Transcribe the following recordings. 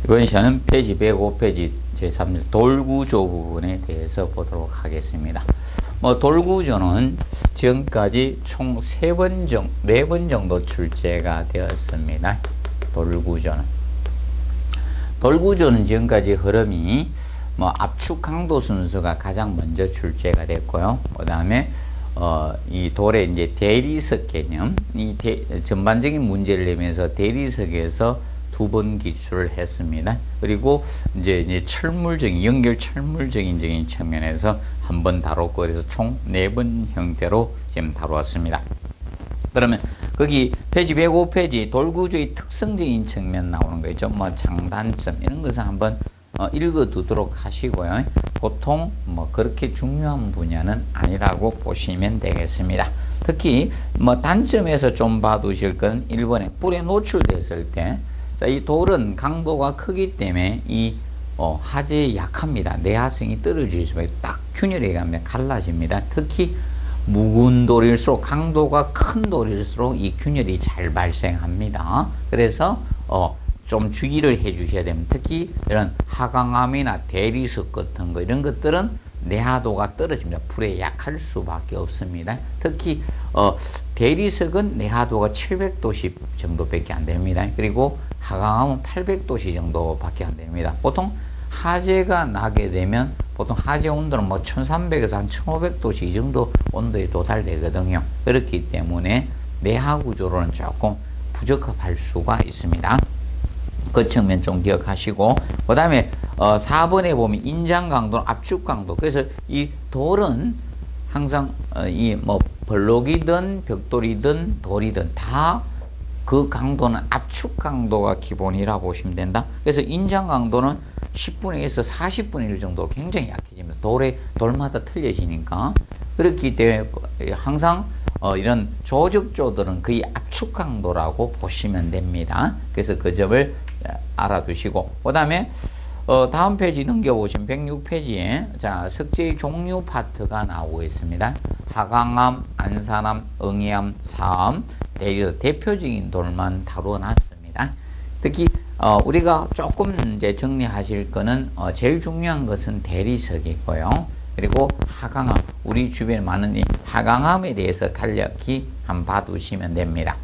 이번 시간은 페이지 105페이지 제3일 돌구조 부분에 대해서 보도록 하겠습니다. 돌구조는 지금까지 총 4번 정도 출제가 되었습니다. 돌구조는 지금까지 흐름이 압축 강도 순서가 가장 먼저 출제가 됐고요. 그 다음에 이 돌의 이제 대리석 개념, 전반적인 문제를 내면서 대리석에서 2번 기출을 했습니다. 그리고 이제 철물적인, 연결 철물적인 측면에서 한 번 다뤘고, 그래서 총 4번 형태로 지금 다루었습니다. 그러면 거기 페이지 105페이지 돌구조의 특성적인 측면 나오는 거 있죠. 장단점 이런 것을 한번 읽어두도록 하시고요. 보통 그렇게 중요한 분야는 아니라고 보시면 되겠습니다. 특히 단점에서 좀 봐두실 건 1번에 불에 노출됐을 때, 이 돌은 강도가 크기 때문에 이 화재에 약합니다. 내화성이 떨어질 수밖에, 딱 균열에 가면 갈라집니다. 특히 묵은 돌일수록, 강도가 큰 돌일수록 이 균열이 잘 발생합니다. 그래서 좀 주의를 해 주셔야 됩니다. 특히 이런 하강암이나 대리석 같은 거, 이런 것들은 내화도가 떨어집니다. 불에 약할 수밖에 없습니다. 특히 대리석은 내화도가 700도씨 정도밖에 안 됩니다. 그리고 하강암은 800도씨 정도밖에 안 됩니다. 보통 화재가 나게 되면 보통 화재 온도는 1300에서 한 1500도씨 이 정도 온도에 도달되거든요. 그렇기 때문에 내화 구조로는 조금 부적합할 수가 있습니다. 그 측면 좀 기억하시고, 그 다음에 4번에 보면 인장 강도는 압축 강도. 그래서 이 돌은 항상 블록이든 벽돌이든 돌이든 다 그 강도는 압축 강도가 기본이라 보시면 된다. 그래서 인장 강도는 10분의 1에서 40분의 1 정도로 굉장히 약해집니다. 돌마다 틀려지니까. 그렇기 때문에 항상 이런 조적조들은 거의 압축 강도라고 보시면 됩니다. 그래서 그 점을 알아두시고, 그 다음에 다음 페이지 넘겨보시면 106페이지에 석재의 종류 파트가 나오고 있습니다. 하강암, 안산암, 응이암, 사암, 대표적인 돌만 다뤄놨습니다. 특히 우리가 조금 이제 정리하실 거는 제일 중요한 것은 대리석이고요. 그리고 하강암, 우리 주변에 많은 이 하강암에 대해서 간략히 한번 봐두시면 됩니다.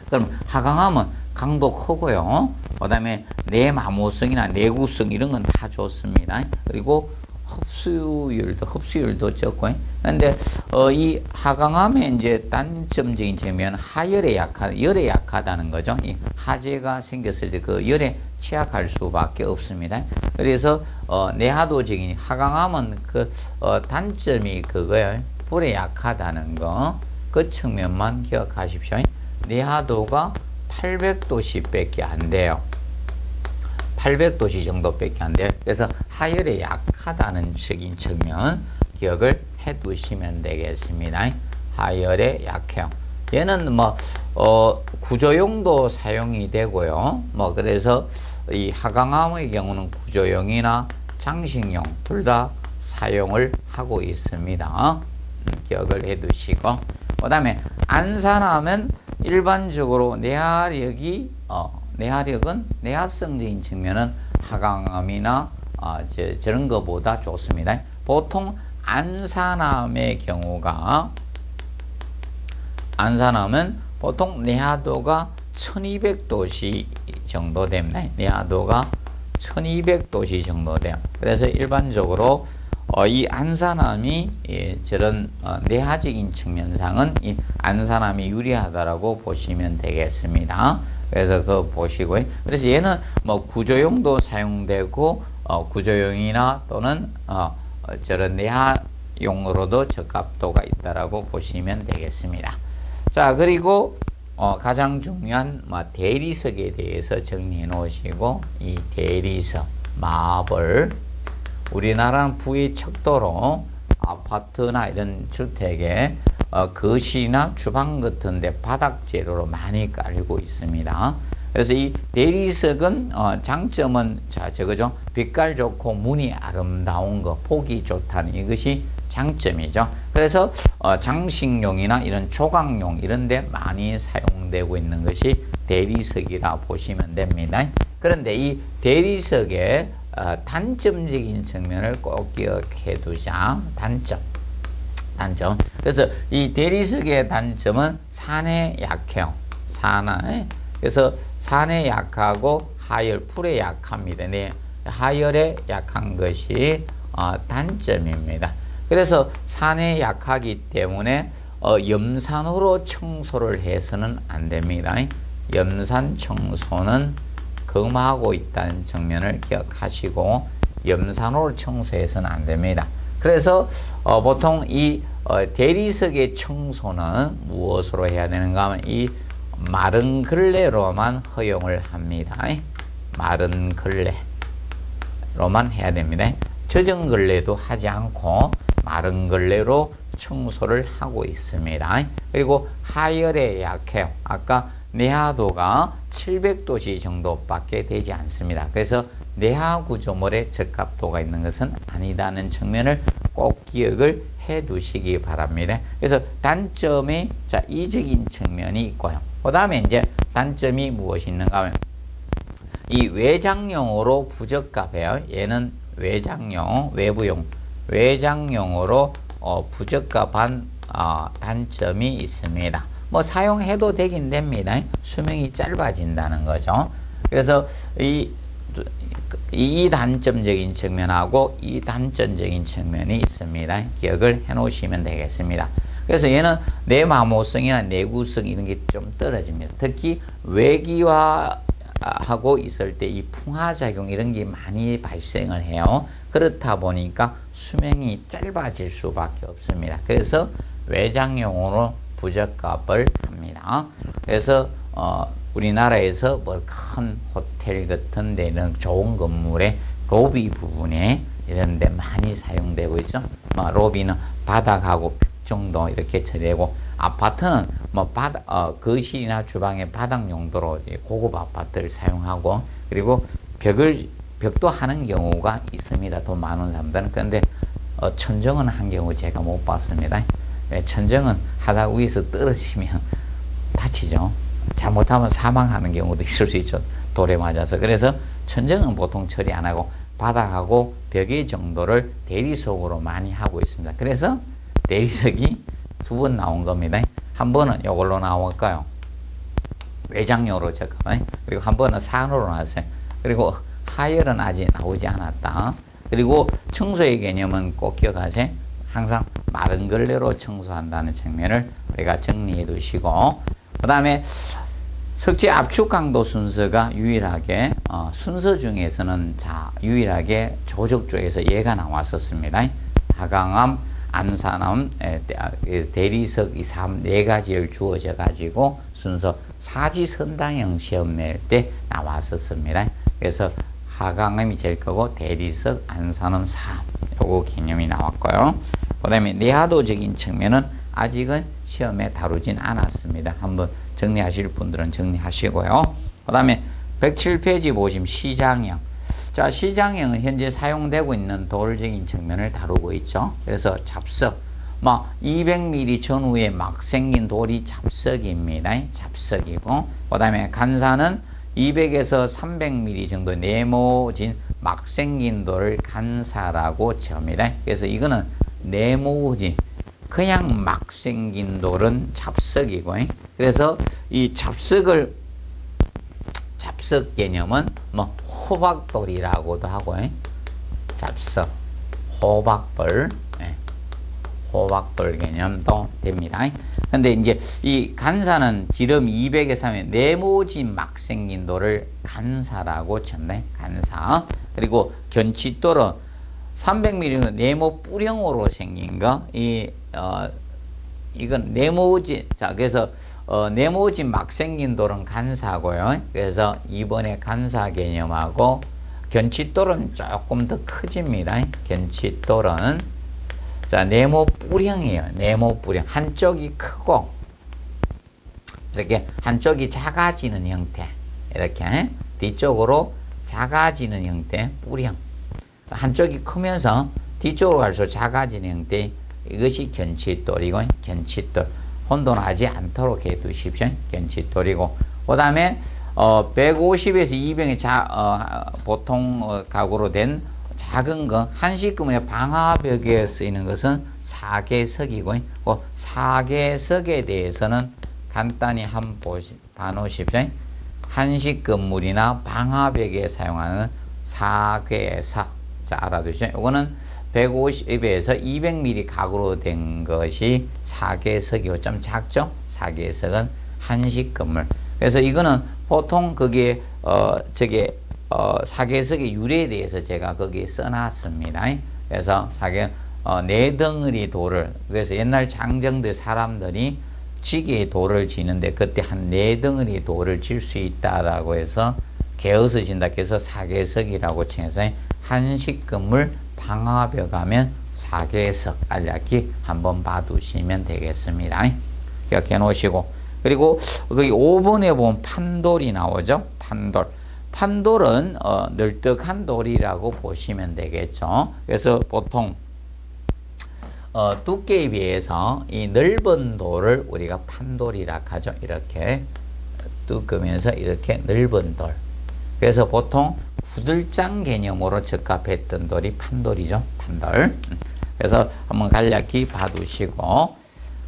그럼 하강암은 강도 크고요. 그 다음에 내마모성이나 내구성 이런 건 다 좋습니다. 그리고 흡수율도 적고. 근데 이 하강암의 이제 단점적인 측면, 열에 약하다는 거죠. 이 화재가 생겼을 때 그 열에 취약할 수밖에 없습니다. 그래서 내화도적인 하강암은 그 단점이 그거예요. 불에 약하다는 거. 그 측면만 기억하십시오. 내화도가 800도씨밖에 안 돼요. 800도씨 정도밖에 안 돼요. 그래서 하열에 약하다는 적인 측면 기억을 해 두시면 되겠습니다. 하열에 약해요. 얘는 구조용도 사용이 되고요. 그래서 이 하강암의 경우는 구조용이나 장식용 둘 다 사용을 하고 있습니다. 기억을 해 두시고, 그 다음에 안산암은 일반적으로 내화력은 내화성적인 측면은 하강암이나 저런 거보다 좋습니다. 보통 안산암의 경우가, 안산암은 보통 내화도가 1200도씨 정도 됩니다. 내화도가 1200도씨 정도 돼요. 그래서 일반적으로 이 안산암이 저런 내화적인 측면상은 이 안산암이 유리하다라고 보시면 되겠습니다. 그래서 그거 보시고요. 그래서 얘는 구조용도 사용되고 구조용이나 또는 저런 내화용으로도 적합도가 있다라고 보시면 되겠습니다. 자, 그리고 가장 중요한 대리석에 대해서 정리해 놓으시고, 이 대리석, 마블, 우리나라는 부의 척도로 아파트나 이런 주택에 거실이나 주방 같은 데 바닥 재료로 많이 깔고 있습니다. 그래서 이 대리석은 장점은 저거죠. 빛깔 좋고 무늬 아름다운 거, 보기 좋다는 이것이 장점이죠. 그래서 장식용이나 이런 조각용 이런 데 많이 사용되고 있는 것이 대리석이라 보시면 됩니다. 그런데 이 대리석의 단점적인 측면을 꼭 기억해 두자. 단점. 그래서 이 대리석의 단점은 산에 약해요. 산에. 그래서 산에 약하고 하열, 풀에 약합니다. 네, 하열에 약한 것이 단점입니다. 그래서 산에 약하기 때문에 염산으로 청소를 해서는 안 됩니다. 염산 청소는 금하고 있다는 측면을 기억하시고 염산으로 청소해서는 안 됩니다. 그래서 보통 이 대리석의 청소는 무엇으로 해야 되는가 하면 이 마른 걸레로만 허용을 합니다. 마른 걸레로만 해야 됩니다. 젖은 걸레도 하지 않고 마른 걸레로 청소를 하고 있습니다. 그리고 하열에 약해요. 아까 내하도가 700도씨 정도밖에 되지 않습니다. 그래서 내하 구조물에 적합도가 있는 것은 아니다는 측면을 꼭 기억을 해 두시기 바랍니다. 그래서 단점이 이적인 측면이 있고요. 그 다음에 이제 단점이 무엇이 있는가 하면 이 외장용으로 부적합해요. 얘는 외장용, 외부용, 외장용으로 부적합한 단점이 있습니다. 뭐 사용해도 되긴 됩니다. 수명이 짧아진다는 거죠. 그래서 이 단점적인 측면하고 이 단점적인 측면이 있습니다. 기억을 해 놓으시면 되겠습니다. 그래서 얘는 내마모성이나 내구성 이런 게 좀 떨어집니다. 특히 외기화하고 있을 때 이 풍화작용 이런 게 많이 발생을 해요. 그렇다 보니까 수명이 짧아질 수밖에 없습니다. 그래서 외장용으로 부적합을 합니다. 그래서 우리나라에서 뭐 큰 호텔 같은 데는 좋은 건물의 로비 부분에 이런 데 많이 사용되고 있죠. 로비는 바닥하고 벽 정도 이렇게 처리되고 아파트는 뭐 거실이나 주방의 바닥 용도로 고급 아파트를 사용하고 그리고 벽도 하는 경우가 있습니다. 돈 많은 사람들은. 그런데 천정은 한 경우 제가 못 봤습니다. 천정은 하다 위에서 떨어지면 다치죠. 잘못하면 사망하는 경우도 있을 수 있죠. 돌에 맞아서. 그래서 천정은 보통 처리 안 하고 바닥하고 벽의 정도를 대리석으로 많이 하고 있습니다. 그래서 대리석이 두 번 나온 겁니다. 한 번은 이걸로 나올까요? 외장용으로 적합. 그리고 한 번은 산으로 나왔어요. 그리고 하열은 아직 나오지 않았다. 그리고 청소의 개념은 꼭 기억하세요. 항상 마른 걸레로 청소한다는 측면을 우리가 정리해 두시고 그 다음에 석재 압축 강도 순서가 유일하게 순서 중에서는 유일하게 조적 쪽에서 얘가 나왔었습니다. 하강암, 안산암, 대리석 이 네 가지를 주어져 가지고 순서 사지선당형 시험 낼 때 나왔었습니다. 그래서 하강암이 제일 크고 대리석, 안산암, 요거 개념이 나왔고요. 그 다음에 내하도적인 측면은 아직은 시험에 다루진 않았습니다. 한번 정리하실 분들은 정리하시고요. 그 다음에 107페이지 보시면 시장형. 자, 시장형은 현재 사용되고 있는 돌적인 측면을 다루고 있죠. 그래서 잡석, 200mm 전후에 막 생긴 돌이 잡석입니다. 잡석이고, 그 다음에 간사는 200에서 300mm 정도 네모진 막 생긴 돌을 간사라고 칩니다. 그래서 이거는 네모진 그냥 막 생긴 돌은 잡석이고, 그래서 이 잡석 개념은 호박돌이라고도 하고, 잡석, 호박돌 개념도 됩니다. 근데 이제 이 간사는 지름 200에서 하면 네모진 막 생긴 돌을 간사라고 쳤네. 간사. 그리고 견치돌은 300mm 네모 뿌령으로 생긴 거, 이건 네모진, 그래서 네모진 막 생긴 돌은 간사고요. 그래서 이번에 간사 개념하고 견치돌은 조금 더 커집니다. 견치돌은 네모 뿌령이에요. 네모 뿌령. 한쪽이 크고 이렇게 한쪽이 작아지는 형태. 이렇게 뒤쪽으로 작아지는 형태 뿌령. 한쪽이 크면서 뒤쪽으로 갈수록 작아지는 형태. 이것이 견치돌이고 견치돌. 혼돈하지 않도록 해 두십시오. 견치돌이고. 그 다음에 150에서 200의 보통 가구로 된 작은 거, 한식금의 방화벽에 쓰이는 것은 사계석이고, 사계석에 대해서는 간단히 한번 봐놓으십시오. 한식 건물이나 방화벽에 사용하는 사계석. 자, 알아두시죠. 이거는 150에서 200mm 가구로 된 것이 사계석이고 좀 작죠? 사계석은 한식 건물. 그래서 이거는 보통 그게 사계석의 유래에 대해서 제가 거기에 써놨습니다. 그래서 네 덩어리 돌을, 그래서 옛날 장정들 사람들이 지게에 돌을 지는데 그때 한 네 덩어리 돌을 질 수 있다라고 해서 개어서 진다 해서 사계석이라고 칭해서 한식 건물 방화벽 하면 사계석 알약기 한번 봐두시면 되겠습니다. 기억해 놓으시고, 그리고 거기 5번에 보면 판돌이 나오죠. 판돌은 널떡한 돌이라고 보시면 되겠죠. 그래서 보통 두께에 비해서 이 넓은 돌을 우리가 판돌이라 하죠. 이렇게 두꺼면서 이렇게 넓은 돌. 그래서 보통 구들장 개념으로 적합했던 돌이 판돌이죠. 판돌. 그래서 한번 간략히 봐두시고,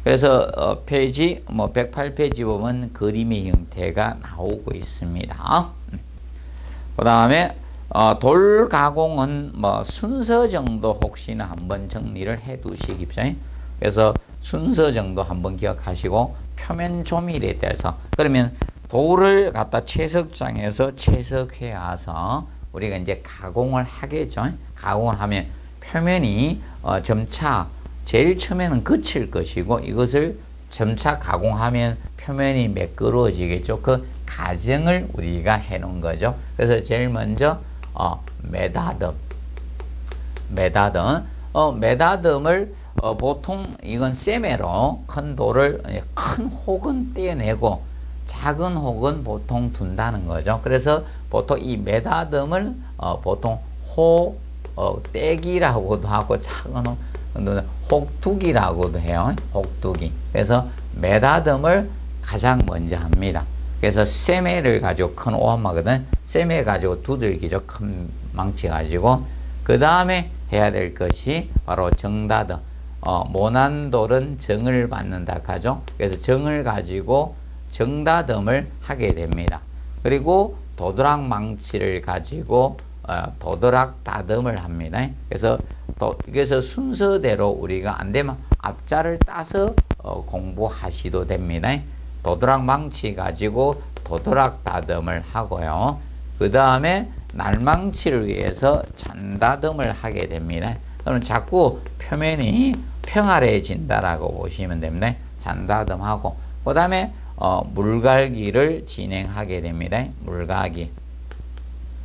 그래서 페이지 108페이지 보면 그림의 형태가 나오고 있습니다. 그 다음에 돌 가공은 순서 정도 혹시나 한번 정리를 해 두시십시오. 그래서 순서 정도 한번 기억하시고, 표면 조밀에 대해서, 그러면 돌을 갖다 채석장에서 채석해 와서 우리가 이제 가공을 하겠죠. 가공을 하면 표면이 점차 제일 처음에는 거칠 것이고, 이것을 점차 가공하면 표면이 매끄러워지겠죠. 그 과정을 우리가 해 놓은 거죠. 그래서 제일 먼저 매다듬을 보통 이건 쇠매로 큰 돌을 큰 혹은 떼어내고 작은 혹은 보통 둔다는 거죠. 그래서 보통 이 매다듬을 보통 떼기라고도 하고 작은 혹두기라고도 해요. 혹두기. 그래서 매다듬을 가장 먼저 합니다. 그래서 쇠매를 가지고 큰 오한마거든. 쇠매 가지고 두들기죠. 큰 망치 가지고. 그 다음에 해야 될 것이 바로 정다듬. 모난돌은 정을 받는다 하죠. 그래서 정을 가지고 정다듬을 하게 됩니다. 그리고 도드락 망치를 가지고 도드락 다듬을 합니다. 그래서 순서대로 우리가 안 되면 앞자를 따서 공부하시도 됩니다. 도드락 망치 가지고 도드락 다듬을 하고요. 그 다음에 날망치를 위해서 잔다듬을 하게 됩니다. 그럼 자꾸 표면이 평활해진다라고 보시면 됩니다. 잔다듬하고, 그 다음에 물갈기를 진행하게 됩니다. 물갈기.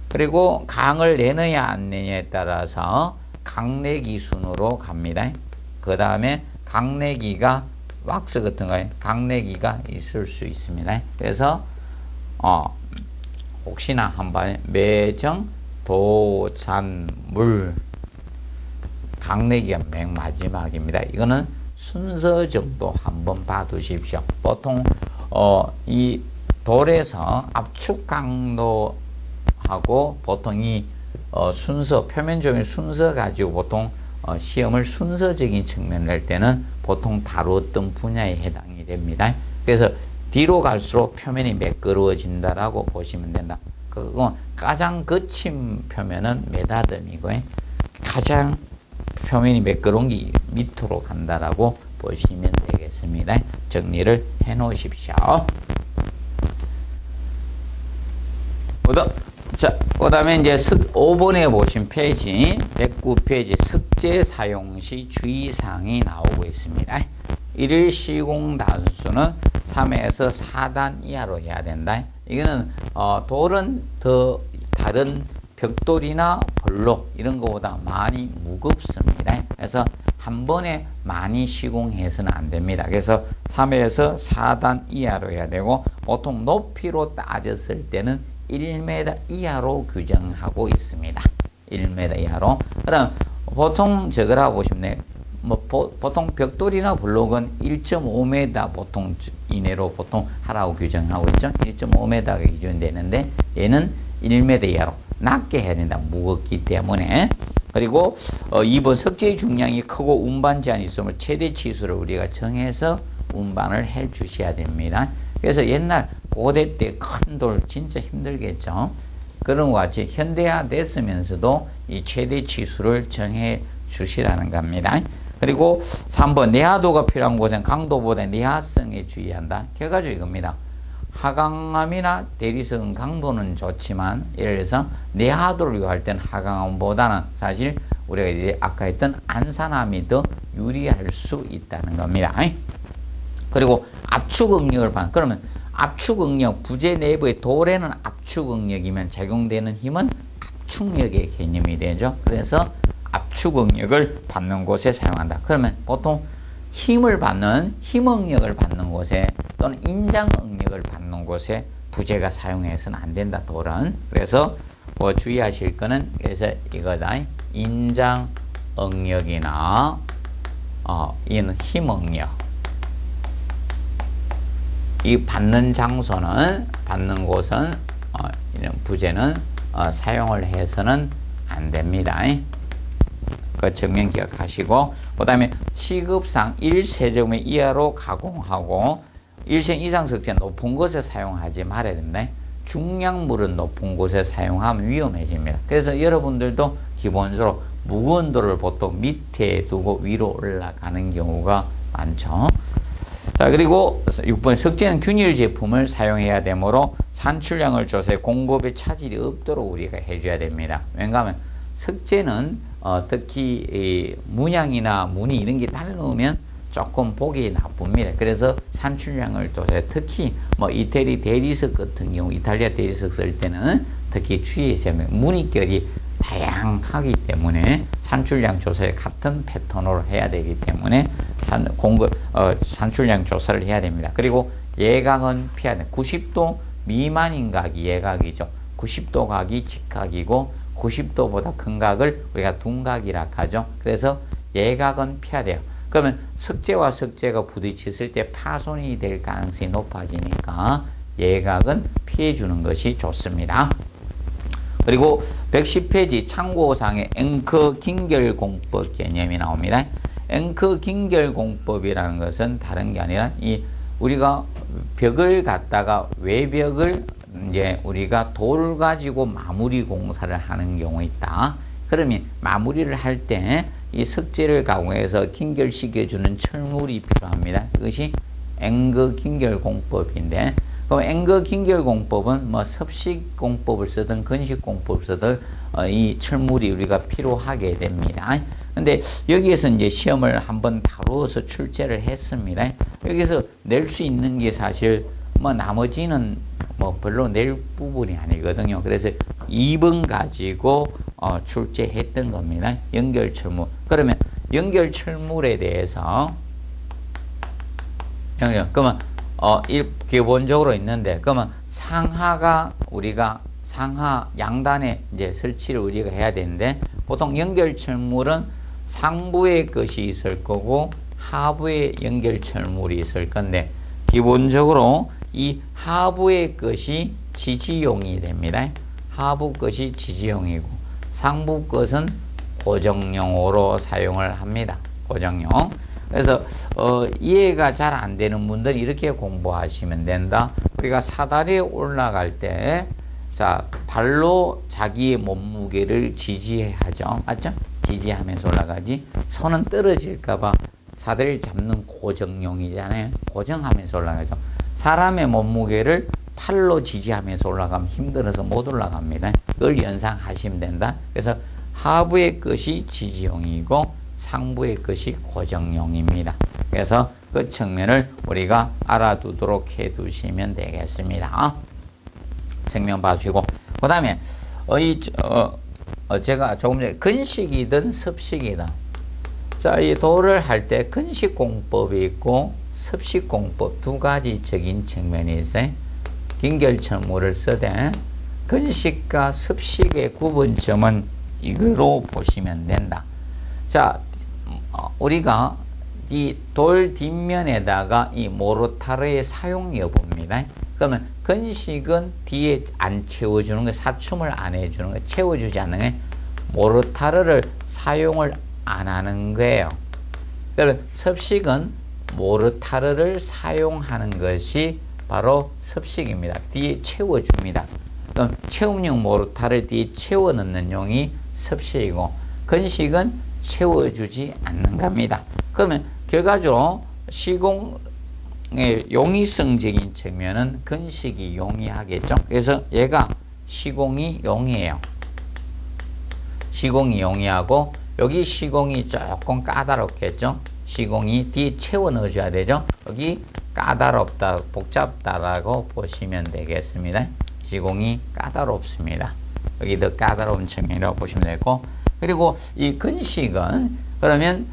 그리고 강을 내느냐 안 내냐에 따라서 강내기 순으로 갑니다. 그 다음에 강내기가 왁스 같은 거에 강내기가 있을 수 있습니다. 그래서 혹시나 한번 매정 도잔물 강내기가 맨 마지막입니다. 이거는 순서 정도 한번 봐두십시오. 보통 이 돌에서 압축 강도하고 보통 이 순서, 표면 조밀 순서 가지고 보통 시험을 순서적인 측면을 할 때는 보통 다루었던 분야에 해당이 됩니다. 그래서 뒤로 갈수록 표면이 매끄러워진다라고 보시면 된다. 그거 가장 거친 표면은 매다듬이고, 가장 표면이 매끄러운 게 밑으로 간다라고 보시면 되겠습니다. 정리를 해 놓으십시오. 자, 그 다음에 이제 5번에 보신 페이지, 109페이지 석재 사용 시 주의사항이 나오고 있습니다. 일일 시공 단수는 3에서 4단 이하로 해야 된다. 이거는 돌은 더 다른 벽돌이나 볼록 이런 것보다 많이 무겁습니다. 그래서 한 번에 많이 시공해서는 안 됩니다. 그래서 3에서 4단 이하로 해야 되고, 보통 높이로 따졌을 때는 1m 이하로 규정하고 있습니다. 1m 이하로. 그럼 보통 저거라고 보시면 뭐 보통 벽돌이나 블록은 1.5m 보통 이내로 보통 하라고 규정하고 있죠. 1.5m가 기준되는데 얘는 1m 이하로 낮게 해야 된다. 무겁기 때문에. 그리고 2번 석재의 중량이 크고 운반 제한이 있으면 최대 치수를 우리가 정해서 운반을 해 주셔야 됩니다. 그래서 옛날 고대 때 큰 돌 진짜 힘들겠죠. 그런 것 같이 현대화 됐으면서도 이 최대 치수를 정해 주시라는 겁니다. 그리고 3번 내하도가 필요한 곳은 강도보다 내하성에 주의한다. 결과적으로 이겁니다. 하강암이나 대리석은 강도는 좋지만 예를 들어서 내하도를 이용할 때는 하강암보다는 사실 우리가 이제 아까 했던 안산암이 더 유리할 수 있다는 겁니다. 그리고 압축응력을 봐. 그러면 압축응력, 부재 내부의 돌에는 압축응력이면 적용되는 힘은 압축력의 개념이 되죠. 그래서 압축응력을 받는 곳에 사용한다. 그러면 보통 힘을 받는 힘응력을 받는 곳에 또는 인장응력을 받는 곳에 부재가 사용해서는 안 된다. 돌은. 그래서 뭐 주의하실 거는 그래서 이거다. 인장응력이나 이는 힘응력. 이 받는 장소는 받는 곳은 이런 부재는 사용을 해서는 안 됩니다. 그 정면 기억하시고 그 다음에 취급상 1세제곱미터 이하로 가공하고 1세 이상 석재 높은 곳에 사용하지 말아야 됩니다. 중량물은 높은 곳에 사용하면 위험해집니다. 그래서 여러분들도 기본적으로 무거운 돌을 보통 밑에 두고 위로 올라가는 경우가 많죠. 자, 그리고 6번 석재는 균일 제품을 사용해야 되므로 산출량을 조사해 공급에 차질이 없도록 우리가 해줘야 됩니다. 왜냐하면 석재는 특히 문양이나 무늬 이런 게 달라오면 조금 보기 나쁩니다. 그래서 산출량을 조사해 특히 뭐 이태리 대리석 같은 경우 이탈리아 대리석 쓸 때는 특히 주의해야 합니다. 무늬결이 다양하기 때문에 산출량 조사에 같은 패턴으로 해야 되기 때문에 산출량 조사를 해야 됩니다. 그리고 예각은 피해야 됩니다. 90도 미만인 각이 예각이죠. 90도 각이 직각이고 90도보다 큰 각을 우리가 둔각이라 하죠. 그래서 예각은 피해야 돼요. 그러면 석재와 석재가 부딪혔을 때 파손이 될 가능성이 높아지니까 예각은 피해 주는 것이 좋습니다. 그리고 110페이지 참고사항에 앵커 긴결공법 개념이 나옵니다. 앵커 긴결공법이라는 것은 다른 게 아니라 우리가 벽을 갖다가 외벽을 이제 우리가 돌 가지고 마무리 공사를 하는 경우 있다. 그러면 마무리를 할 때 이 석재를 가공해서 긴결시켜주는 철물이 필요합니다. 그것이 앵거 긴결공법인데 그럼 앵거 긴결공법은 뭐 섭식공법을 쓰든 건식공법을 쓰든 이 철물이 우리가 필요하게 됩니다. 근데 여기에서 이제 시험을 한번 다루어서 출제를 했습니다. 여기서 낼 수 있는 게 사실 뭐 나머지는 뭐 별로 낼 부분이 아니거든요. 그래서 2번 가지고 출제했던 겁니다. 연결철물. 그러면 연결철물에 대해서 그러면 기본적으로 있는데 그러면 상하가 우리가 상하 양단에 이제 설치를 우리가 해야 되는데 보통 연결철물은 상부에 것이 있을 거고 하부에 연결철물이 있을 건데 기본적으로 이 하부의 것이 지지용이 됩니다. 하부 것이 지지용이고 상부 것은 고정용으로 사용을 합니다. 고정용. 그래서 이해가 잘 안 되는 분들은 이렇게 공부하시면 된다. 우리가 사다리에 올라갈 때 자 발로 자기의 몸무게를 지지하죠. 맞죠? 지지하면서 올라가지. 손은 떨어질까봐 사다리를 잡는 고정용이잖아요. 고정하면서 올라가죠. 사람의 몸무게를 팔로 지지하면서 올라가면 힘들어서 못 올라갑니다. 그걸 연상하시면 된다. 그래서 하부의 것이 지지용이고 상부의 것이 고정용입니다. 그래서 그 측면을 우리가 알아두도록 해두시면 되겠습니다. 측면 봐주시고 그 다음에 제가 조금 전에 건식이든 섭식이든 자, 이 돌을 할 때 건식공법이 있고 섭식공법 두 가지적인 측면이 있어요. 긴결철물을 쓰되 건식과 섭식의 구분점은 이걸로 보시면 된다. 자, 우리가 이 돌 뒷면에다가 이 모르타르의 사용 여부입니다. 그러면 건식은 뒤에 안 채워주는 거, 사춤을 안 해주는 거, 채워주지 않는 게 모르타르를 사용을 안 하는 거예요. 그러면 섭식은 모르타르를 사용하는 것이 바로 섭식입니다. 뒤에 채워줍니다. 그럼 채움용 모르타르를 뒤에 채워 넣는 용이 섭식이고, 건식은 채워주지 않는 겁니다. 그러면 결과적으로 시공의 용이성적인 측면은 건식이 용이하겠죠. 그래서 얘가 시공이 용이에요. 시공이 용이하고, 여기 시공이 조금 까다롭겠죠. 시공이 뒤에 채워 넣어줘야 되죠. 여기 까다롭다, 복잡다라고 보시면 되겠습니다. 시공이 까다롭습니다. 여기 더 까다로운 측면이라고 보시면 되고, 그리고 이 건식은 그러면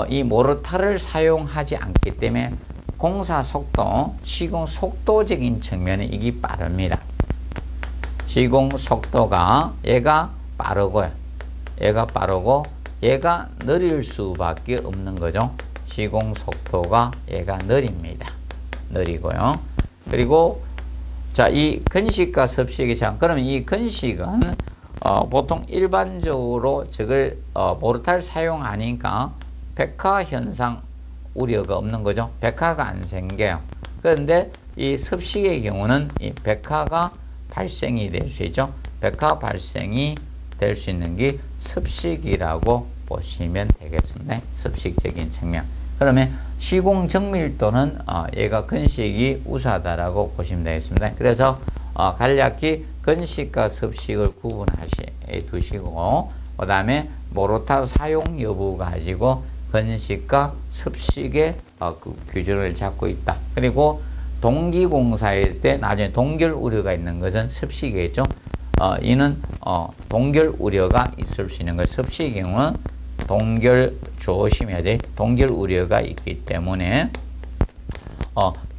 이 모르타르를 사용하지 않기 때문에 공사 속도, 시공 속도적인 측면에 이게 빠릅니다. 시공 속도가 얘가 빠르고요. 얘가 빠르고 얘가 느릴 수밖에 없는 거죠. 시공 속도가 얘가 느립니다. 느리고요. 그리고 자, 이 건식과 섭식이 참, 그러면 이 건식은 보통 일반적으로 저걸 모르타르 사용하니까 백화 현상 우려가 없는 거죠. 백화가 안 생겨요. 그런데 이 섭식의 경우는 이 백화가 발생이 될 수 있죠. 백화 발생이 될 수 있는 게 섭식이라고 보시면 되겠습니다. 섭식적인 측면. 그러면 시공 정밀도는 얘가 건식이 우수하다라고 보시면 되겠습니다. 그래서 간략히 건식과 섭식을 구분하시 두시고, 그 다음에 모르타르 사용 여부 가지고 건식과 섭식의 그 규준을 잡고 있다. 그리고 동기공사일 때 나중에 동결 우려가 있는 것은 섭식이겠죠. 이는 동결 우려가 있을 수 있는 것. 섭식의 경우는 동결 조심해야 돼. 동결 우려가 있기 때문에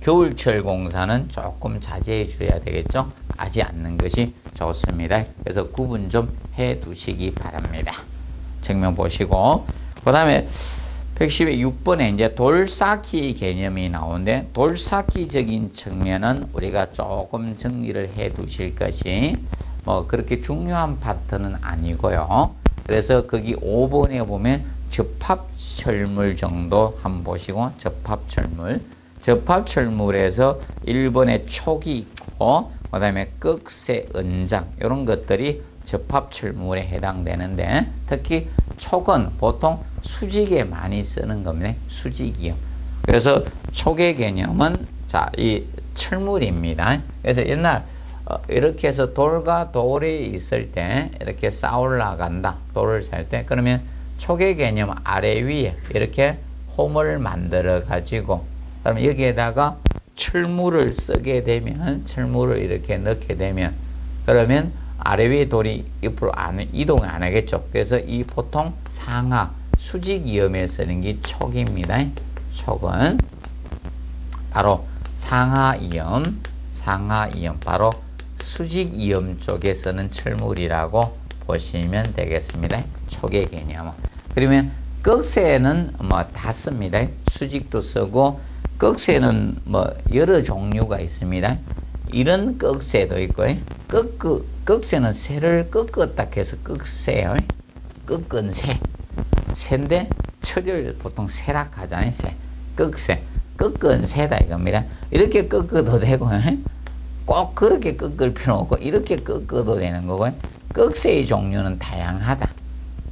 겨울철 공사는 조금 자제해 줘야 되겠죠. 하지 않는 것이 좋습니다. 그래서 구분 좀 해 두시기 바랍니다. 측면 보시고, 그 다음에 116번에 이제 돌쌓기 개념이 나오는데, 돌쌓기적인 측면은 우리가 조금 정리를 해 두실 것이 그렇게 중요한 파트는 아니고요. 그래서 거기 5번에 보면 접합철물 정도 한번 보시고, 접합철물에서 1번에 촉이 있고, 그 다음에 꺽쇠, 은장 이런 것들이 접합철물에 해당되는데, 특히 촉은 보통 수직에 많이 쓰는 겁니다. 수직이요. 그래서 촉의 개념은 자, 이 철물입니다. 그래서 옛날 이렇게 해서 돌과 돌이 있을 때 이렇게 쌓아 올라간다. 돌을 살 때 그러면 촉의 개념 아래 위에 이렇게 홈을 만들어 가지고, 그러면 여기에다가 철물을 쓰게 되면, 철물을 이렇게 넣게 되면, 그러면 아래 위에 돌이 옆으로 이동 안 하겠죠. 그래서 이 보통 상하 수직이염에 쓰는 게 촉입니다. 촉은 바로 상하이염, 바로 수직이염 쪽에 쓰는 철물이라고 보시면 되겠습니다. 촉의 개념은. 그러면 꺽쇠는 다 씁니다. 수직도 쓰고, 꺽쇠는 여러 종류가 있습니다. 이런 꺽쇠도 있고요. 꺽쇠는 새를 꺾었다 해서 꺽쇠요. 꺾은 새. 새인데 철을 보통 새라 하잖아요. 새. 꺽쇠. 꺾은 새다 이겁니다. 이렇게 꺾어도 되고, 꼭 그렇게 꺾을 필요 없고 이렇게 꺾어도 되는 거고요. 꺽쇠의 종류는 다양하다.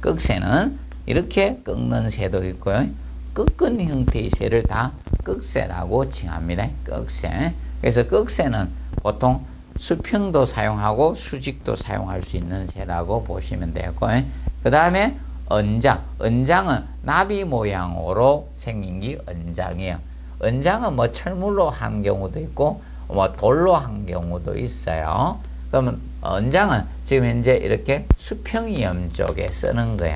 꺽쇠는 이렇게 꺾는 새도 있고요. 꺾은 형태의 새를 다 꺽쇠라고 칭합니다. 꺽쇠. 그래서 꺽쇠는 보통 수평도 사용하고 수직도 사용할 수 있는 새라고 보시면 되고요. 그 다음에 은장. 은장은 나비 모양으로 생긴 게 은장이에요. 은장은 철물로 한 경우도 있고 돌로 한 경우도 있어요. 그러면 은장은 지금 현재 이렇게 수평이염 쪽에 쓰는 거예요.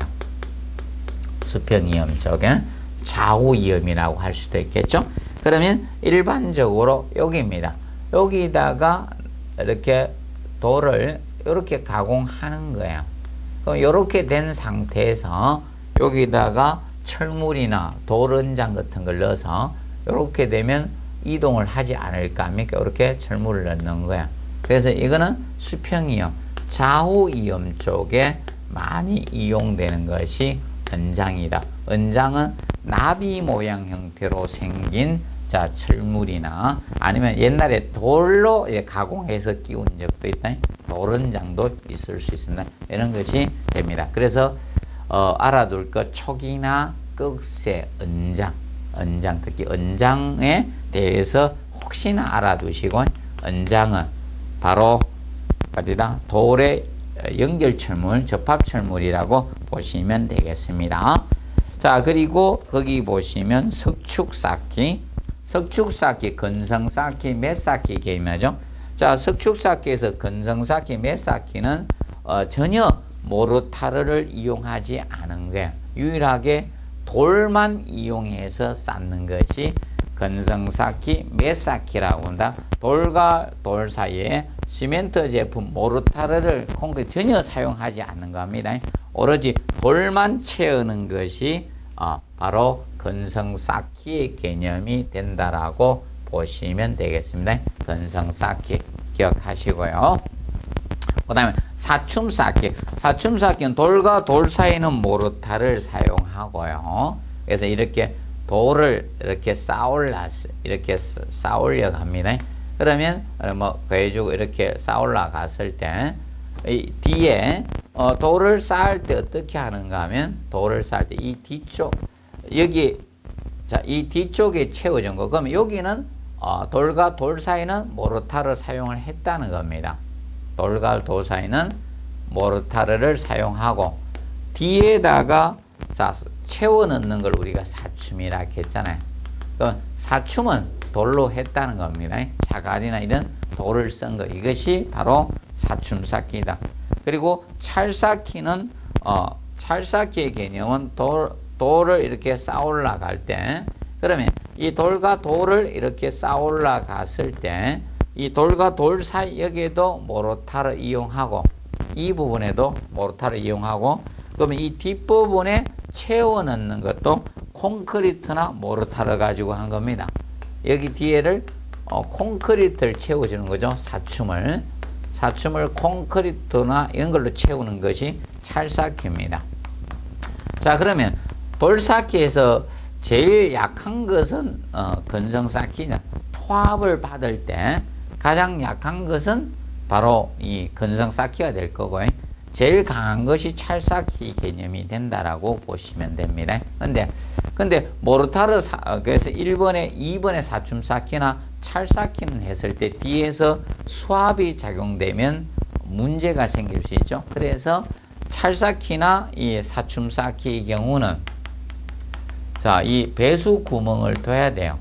수평이염 쪽에 좌우이염이라고 할 수도 있겠죠. 그러면 일반적으로 여기입니다. 여기다가 이렇게 돌을 이렇게 가공하는 거예요. 그럼 이렇게 된 상태에서 여기다가 철물이나 돌은장 같은 걸 넣어서 이렇게 되면 이동을 하지 않을까 합니까? 이렇게 철물을 넣는 거야. 그래서 이거는 수평이요. 좌우 이음 쪽에 많이 이용되는 것이 은장이다. 은장은 나비 모양 형태로 생긴 철물이나 아니면 옛날에 돌로 가공해서 끼운 적도 있다. 돌은장도 있을 수 있습니다. 이런 것이 됩니다. 그래서 알아둘 것 촉이나 극세, 은장, 특히 은장에 대해서 혹시나 알아두시고 은장은 바로 어디다? 돌의 연결철물, 접합철물이라고 보시면 되겠습니다. 자, 그리고 거기 보시면 석축쌓기, 건성쌓기, 매쌓기 개념이죠. 자, 석축쌓기에서 건성쌓기, 매쌓기는 전혀 모르타르를 이용하지 않은 거예요. 유일하게 돌만 이용해서 쌓는 것이 건성쌓기, 매쌓기라고 한다. 돌과 돌 사이에 시멘트 제품 모르타르를 콘크리트 전혀 사용하지 않는 겁니다. 오로지 돌만 채우는 것이 바로 건성쌓기의 개념이 된다라고 보시면 되겠습니다. 건성쌓기 기억하시고요. 그 다음에 사춤쌓기는 돌과 돌 사이는 모르타르를 사용하고요. 그래서 이렇게 돌을 이렇게 쌓으려고 합니다. 그러면 그래가지고 이렇게 쌓으려 갔을 때 이 뒤에 돌을 쌓을 때 어떻게 하는가 하면 돌을 쌓을 때 이 뒤쪽 여기 이 뒤쪽에 채워진 거 그러면 여기는 돌과 돌 사이는 모르타르 사용을 했다는 겁니다. 돌과 돌 사이는 모르타르를 사용하고 뒤에다가 채워 넣는 걸 우리가 사춤이라 했잖아요. 그럼 사춤은 돌로 했다는 겁니다. 자갈이나 이런 돌을 쓴 거 이것이 바로 사춤쌓기다. 그리고 찰쌓기는 찰쌓기의 개념은 돌을 이렇게 쌓아 올라갈 때 그러면 이 돌과 돌을 이렇게 쌓아 올라갔을 때 이 돌과 돌 사이 여기에도 모르타르 이용하고 이 부분에도 모르타르 이용하고 그러면 이 뒷부분에 채워 넣는 것도 콘크리트나 모르타르 가지고 한 겁니다. 여기 뒤에를 콘크리트를 채워주는 거죠. 사춤을 콘크리트나 이런 걸로 채우는 것이 찰쌓기입니다. 자, 그러면 돌쌓기에서 제일 약한 것은 건성쌓기냐. 토합을 받을 때 가장 약한 것은 바로 이 건성쌓기가 될 거고요. 제일 강한 것이 찰쌓기 개념이 된다라고 보시면 됩니다. 근데 모르타르 그래서 1번에 2번에 사춤쌓기나 찰쌓기는 했을 때 뒤에서 수압이 작용되면 문제가 생길 수 있죠. 그래서 찰쌓기나 이 사춤쌓기의 경우는 이 배수 구멍을 둬야 돼요.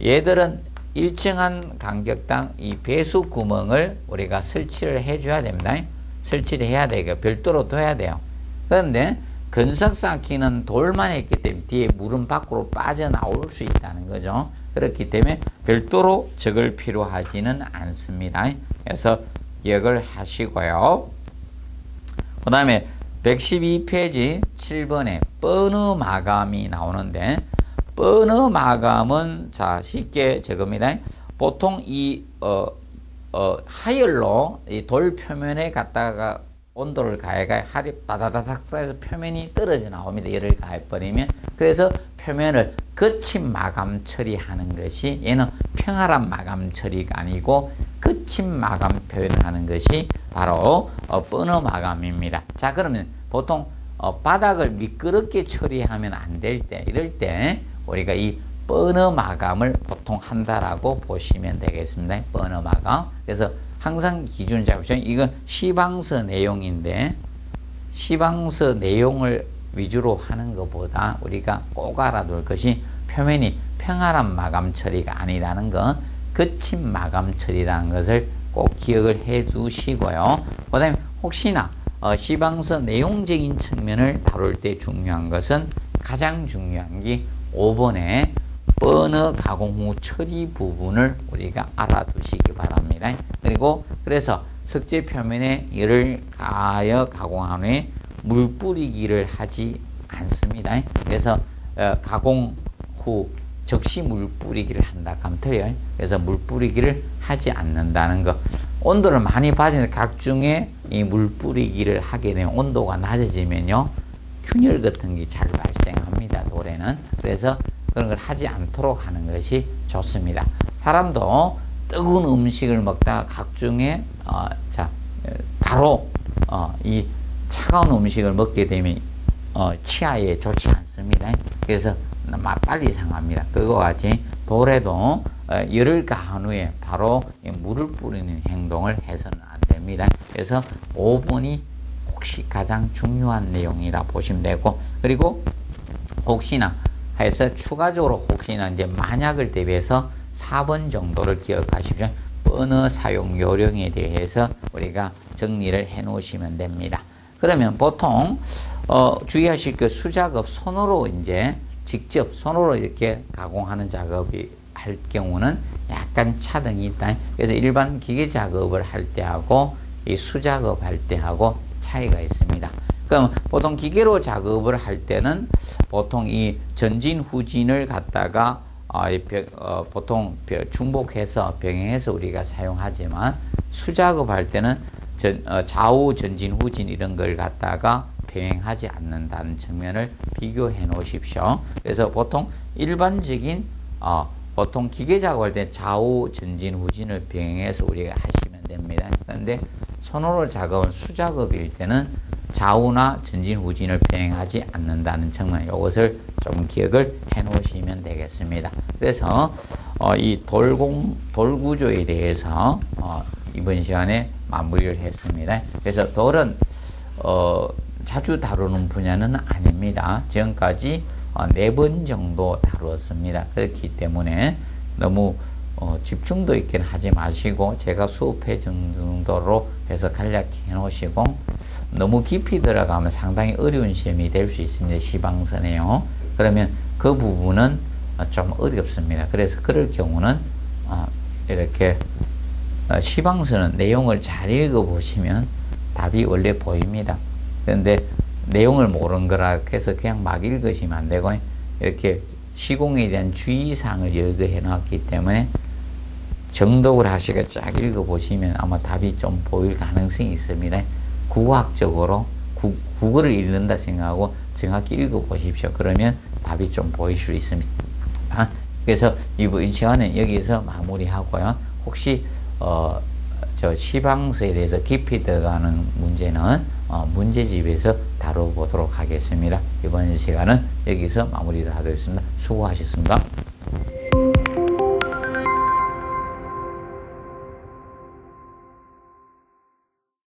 얘들은 일정한 간격당 이 배수 구멍을 우리가 설치를 해줘야 됩니다. 설치를 해야 되고 별도로 둬야 돼요. 그런데 건성쌓기는 돌만 했기 때문에 뒤에 물은 밖으로 빠져나올 수 있다는 거죠. 그렇기 때문에 별도로 적을 필요하지는 않습니다. 그래서 기억을 하시고요. 그 다음에 112페이지 7번에 뻔어 마감이 나오는데 뻔어 마감은 쉽게 저겁니다. 보통 이 하열로 이 돌 표면에 갖다가 온도를 가해가 할이 바다다닥 쌓여서 표면이 떨어져 나옵니다. 열을 가해버리면. 그래서 표면을 거친 마감 처리하는 것이 얘는 평활한 마감 처리가 아니고 거친 마감 표현을 하는 것이 바로 뻔어 마감입니다. 자, 그러면 보통 바닥을 미끄럽게 처리하면 안 될 때 이럴 때 우리가 이 뻔어 마감을 보통 한다라고 보시면 되겠습니다. 뻔어 마감. 그래서 항상 기준을 잡으시죠. 이건 시방서 내용인데 시방서 내용을 위주로 하는 것보다 우리가 꼭 알아둘 것이 표면이 평활한 마감 처리가 아니라는 것, 거친 마감 처리라는 것을 꼭 기억을 해 두시고요. 그 다음에 혹시나 시방서 내용적인 측면을 다룰 때 중요한 것은 가장 중요한 게 5번에 뻔어 가공 후 처리 부분을 우리가 알아두시기 바랍니다. 그리고 그래서 석재 표면에 열을 가하여 가공한 후에 물 뿌리기를 하지 않습니다. 그래서 가공 후 즉시 물 뿌리기를 한다 하면 틀려요. 그래서 물 뿌리기를 하지 않는다는 거. 온도를 많이 빠지는 각중에 이 물 뿌리기를 하게 되면 온도가 낮아지면요 균열 같은 게 잘 발생합니다. 돌에는. 그래서 그런 걸 하지 않도록 하는 것이 좋습니다. 사람도 뜨거운 음식을 먹다가 각중에 바로 이 차가운 음식을 먹게 되면 치아에 좋지 않습니다. 그래서 빨리 상합니다. 그와 같이 돌에도 열을 가한 후에 바로 물을 뿌리는 행동을 해서는 안 됩니다. 그래서 5번이 혹시 가장 중요한 내용이라 보시면 되고, 그리고 혹시나 해서 추가적으로 혹시나 이제 만약을 대비해서 4번 정도를 기억하십시오. 언어 사용 요령에 대해서 우리가 정리를 해 놓으시면 됩니다. 그러면 보통 주의하실 그 수작업 손으로 이제 직접 손으로 이렇게 가공하는 작업이 할 경우는 약간 차등이 있다. 그래서 일반 기계 작업을 할 때하고 이 수작업 할 때하고 차이가 있습니다. 그럼 보통 기계로 작업을 할 때는 보통 이 전진 후진을 갖다가 보통 중복해서 병행해서 우리가 사용하지만 수작업 할 때는 좌우 전진 후진 이런 걸 갖다가 병행하지 않는다는 측면을 비교해 놓으십시오. 그래서 보통 일반적인 보통 기계 작업할 때 좌우 전진 후진을 병행해서 우리가 하시면 됩니다. 그런데 손으로 작업은 수작업일 때는 좌우나 전진 후진을 병행하지 않는다는 측면, 이것을 좀 기억을 해 놓으시면 되겠습니다. 그래서 이 돌 구조에 대해서 이번 시간에 마무리를 했습니다. 그래서 돌은 자주 다루는 분야는 아닙니다. 지금까지 4번 정도 다루었습니다. 그렇기 때문에 너무 집중도 있게 하지 마시고 제가 수업해 준 정도로 해서 간략히 해놓으시고, 너무 깊이 들어가면 상당히 어려운 시험이 될 수 있습니다. 시방선에요. 그러면 그 부분은 좀 어렵습니다. 그래서 그럴 경우는 이렇게 시방선은 내용을 잘 읽어보시면 답이 원래 보입니다. 그런데 내용을 모르는 거라 해서 그냥 막 읽으시면 안 되고, 이렇게 시공에 대한 주의사항을 열거해 놨기 때문에 정독을 하시고 쫙 읽어보시면 아마 답이 좀 보일 가능성이 있습니다. 구학적으로 국어를 읽는다 생각하고 정확히 읽어보십시오. 그러면 답이 좀 보일 수 있습니다. 그래서 이번 시간은 여기서 마무리하고요. 혹시 저 시방서에 대해서 깊이 들어가는 문제는 문제집에서 다뤄보도록 하겠습니다. 이번 시간은 여기서 마무리하도록 하겠습니다. 수고하셨습니다.